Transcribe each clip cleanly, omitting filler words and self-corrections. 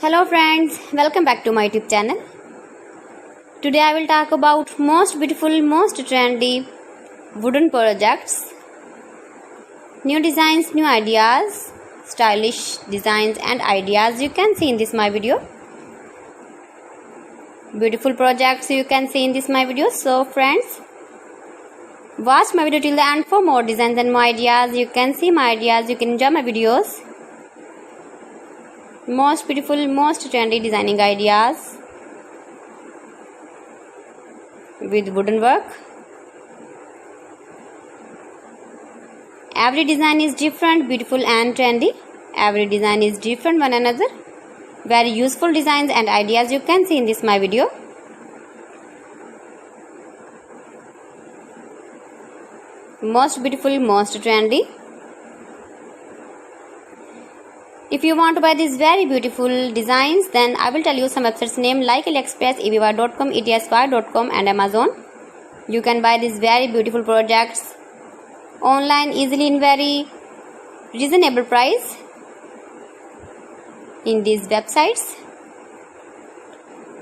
Hello friends, welcome back to my YouTube channel. Today I will talk about most beautiful, most trendy wooden projects, new designs, new ideas, stylish designs and ideas you can see in this my video. Beautiful projects you can see in this my video. So friends, watch my video till the end for more designs and more ideas. You can see my ideas, you can enjoy my videos. Most beautiful, most trendy designing ideas with wooden work. Every design is different, beautiful and trendy. Every design is different one another. Very useful designs and ideas you can see in this my video. Most beautiful, most trendy. If you want to buy these very beautiful designs, then I will tell you some websites name like AliExpress, eBay.com, etsy.com and Amazon. You can buy these very beautiful projects online easily in very reasonable price in these websites.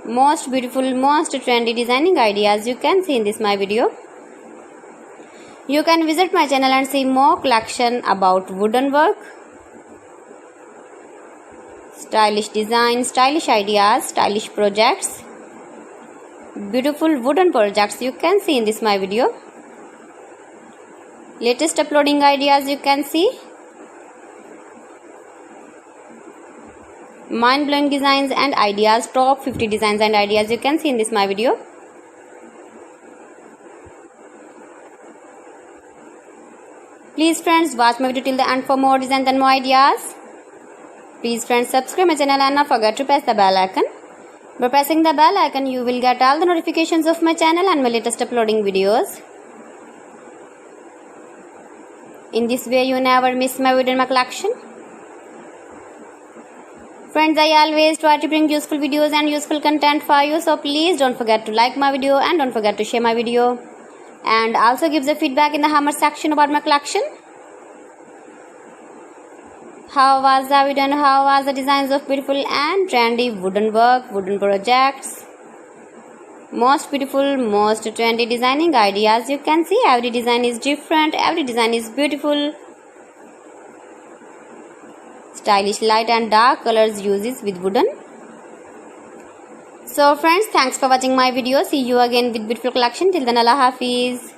Most beautiful, most trendy designing ideas you can see in this my video. You can visit my channel and see more collection about wooden work, stylish design, stylish ideas, stylish projects, beautiful wooden projects you can see in this my video. Latest uploading ideas you can see. Mind-blowing designs and ideas, top 50 designs and ideas you can see in this my video. Please friends, watch my video till the end for more designs and more ideas. Please friends, subscribe my channel and not forget to press the bell icon. By pressing the bell icon, you will get all the notifications of my channel and my latest uploading videos. In this way, you never miss my video in my collection. Friends, I always try to bring useful videos and useful content for you. So please don't forget to like my video and don't forget to share my video. And also give the feedback in the comment section about my collection. How was the video and how was the designs of beautiful and trendy wooden work, wooden projects? Most beautiful, most trendy designing ideas you can see. Every design is different, every design is beautiful. Stylish light and dark colors uses with wooden. So friends, thanks for watching my video. See you again with beautiful collection. Till then, Allah Hafiz.